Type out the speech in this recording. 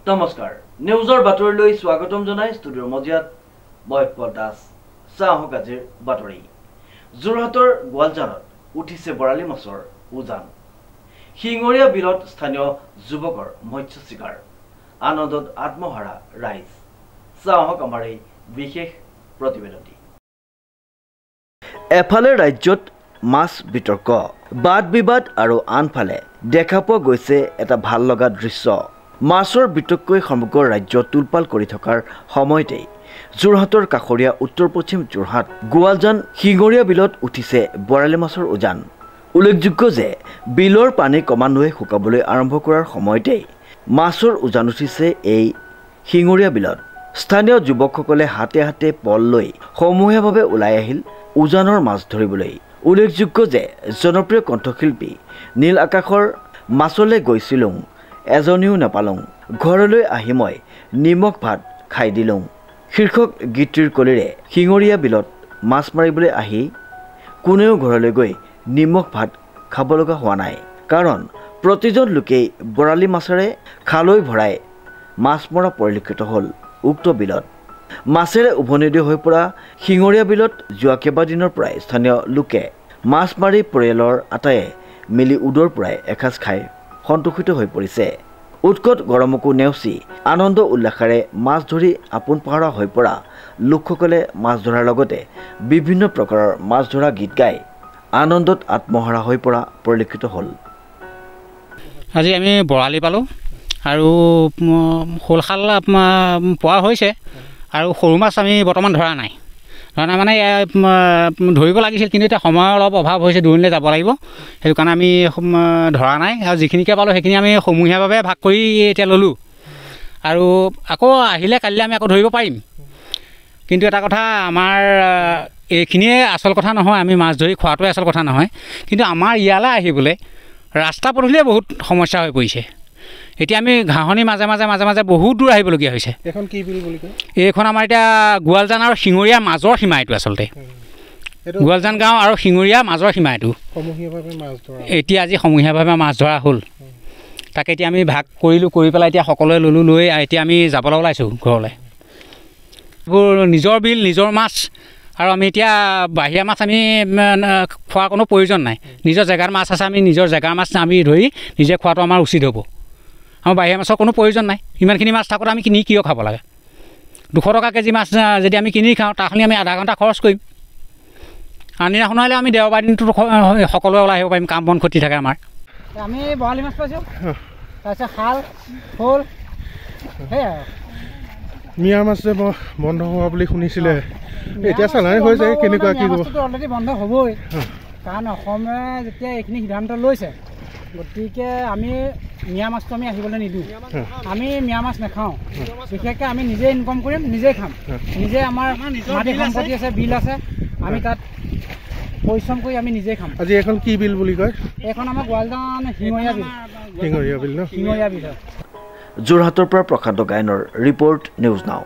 নমস্কাৰ নিউজৰ বাতৰিলৈ স্বাগতম জনাই ষ্টুডিঅ'ৰ মজিয়াত মই দাস চাহক আজিৰ বাতৰি যোৰহাটৰ গোৱালজানত উঠিছে বৰালি মাছৰ উজান শিঙৰীয়া বিলত স্থানীয় যুৱকৰ মৎস্য শিকাৰ আনন্দত আত্মহাৰা ৰাইজ চাহক আমাৰ এই বিশেষ প্ৰতিবেদনটি এফালে ৰাজ্যত মাছ বিতৰ্ক বাদ বিবাদ আৰু আনফালে দেখা পোৱা গৈছে এটা ভাল লগা দৃশ্য মাছৰ বিতৰ্কই সমগ্ৰ ৰাজ্য তুলপাল কৰি থকাৰ সময়তে যোৰহাটৰ কাষৰীয়া উত্তৰ পশ্চিম যোৰহাট গোৱালজান শিঙৰীয়া বিলত উঠিছে বৰালি মাছৰ উজান উল্লেখযোগ্য যে বিলৰ পানী ক্ৰমান্বয়ে শুকাবলৈ আৰম্ভ কৰাৰ সময়তে মাছৰ উজান উঠিছে এই শিঙৰীয়া বিলত স্থানীয় যুৱকসকলে হাতে হাতে পল লৈ সমূহীয়াভাৱে ওলাই আহিল উজানৰ মাছ ধৰিবলৈ উল্লেখযোগ্য যে জনপ্ৰিয় কণ্ঠশিল্পী নীল আকাশৰ মাছলৈ গৈছিলো এজনীও নাপালং ঘৰলৈ আহি মই নিমখ ভাত খাই দিলোঁ শীৰ্ষক গীতটিৰ কলিৰে শিঙৰীয়া বিলত মাছ মাৰিবলৈ আহি কোনেও ঘৰলৈ গৈ নিমখ ভাত খাব লগা হোৱা নাই কাৰণ প্ৰতিজন লোকেই বৰালি মাছেৰে খালৈ ভৰাই মাছ মৰা পৰিলক্ষিত হ'ল উক্ত বিলত মাছেৰে উভৈনদী হৈ পৰা শিঙৰীয়া বিলত যোৱা কেইবাদিনৰ পৰাই স্থানীয় লোকে মাছ মাৰি পৰিয়ালৰ আটায়ে মিলি উদৰ পৰাই এসাঁজ খাই সন্তোষিত হৈ পৰিছে উৎকট গৰমকো নেওচি আনন্দ উল্লাসেৰে মাছ ধৰি আপোন পাহৰা হৈ পৰা লোকসকলে মাছ ধৰাৰ লগতে বিভিন্ন প্ৰকাৰৰ মাছ ধৰা গীত গাই আনন্দত আত্মহাৰা হৈ পৰা পৰিলক্ষিত হ'ল আজি আমি বৰালি পালোঁ আৰু শোলশাল পোৱা হৈছে আৰু সৰু মাছ আমি বৰ্তমান ধৰা নাই মানে ধৰিব লাগিছিল কিন্তু এতিয়া সময়ৰ অলপ অভাৱ হৈছে দূৰণিলৈ যাব লাগিব সেইটো কাৰণে আমি ধৰা নাই আৰু যিখিনিকে পালোঁ সেইখিনি আমি সমূহীয়াভাৱে ভাগ কৰি এতিয়া ল'লোঁ আৰু আকৌ আহিলে কালিলৈ আমি আকৌ ধৰিব পাৰিম কিন্তু এটা কথা আমাৰ এইখিনিয়ে আচল কথা নহয় আমি মাছ ধৰি খোৱাটোৱে আচল কথা নহয় কিন্তু আমাৰ ইয়ালৈ আহিবলৈ ৰাস্তা পদূলিয়ে বহুত সমস্যা হৈ পৰিছে এতিয়া আমি ঘাঁহনি মাজে মাজে বহুত দূৰ আহিবলগীয়া হৈছে এখন কি বিল বুলি কয় এইখন আমাৰ এতিয়া গোৱালজান আৰু শিঙৰীয়া মাজৰ সীমা এইটো আচলতে গোৱালজান গাঁও আৰু শিঙৰীয়া মাজৰ সীমা এইটো এতিয়া আজি সমূহীয়াভাৱে মাছ ধৰা হ'ল তাকে এতিয়া আমি ভাগ কৰিলোঁ কৰি পেলাই এতিয়া সকলোৱে ল'লোঁ লৈ এতিয়া আমি যাবলৈ ওলাইছোঁ ঘৰলৈ এইবোৰ নিজৰ বিল নিজৰ মাছ আৰু আমি এতিয়া বাহিৰা মাছ আমি খোৱাৰ কোনো প্ৰয়োজন নাই নিজৰ জেগাৰ মাছ আছে আমি নিজৰ জেগাৰ মাছ আমি ধৰি নিজে খোৱাটো আমাৰ উচিত হ'ব আমাৰ বাহিৰা মাছৰ কোনো প্ৰয়োজন নাই ইমানখিনি মাছ থাকোঁতে আমি কিনি কিয় খাব লাগে 200 টকা কেজি মাছ যদি আমি কিনি খাওঁ তাখিনি আমি আধা ঘণ্টা খৰচ কৰিম আনিদিনাখন হ'লে আমি দেওবাৰ দিনটো সকলোৱে ওলাই আহিব পাৰিম কাম বন ক্ষতি থাকে আমাৰ আমি বৰালি মাছ পাইছোঁ তাৰপিছত শাল শ'ল সেয়াই মিয়া মাছ যে বন্ধ হোৱা বুলি শুনিছিলে এতিয়া চালানি হৈছে কেনেকুৱা কি হ'ব অলৰেডি বন্ধ হ'বই কাৰণ অসমে যেতিয়া এইখিনি সিদ্ধান্ত লৈছে গতিকে আমি মিয়া মাছটো আমি আহিবলৈ নিদিওঁ আমি মিয়া মাছ নাখাওঁ বিশেষকৈ আমি নিজে ইনকম কৰিম নিজে খাম নিজে আমাৰ মাটি সম্পত্তি আছে বিল আছে আমি তাত পৰিশ্ৰম কৰি আমি নিজে খাম আজি এখন কি বিল বুলি কয় এইখন আমাৰ গোৱালজান শিঙৰীয়া বিল শিঙৰীয়া বিল ন শিঙৰীয়া বিল যোৰহাটৰ পৰা প্ৰশান্ত গায়নৰ ৰিপৰ্ট নিউজ নাও।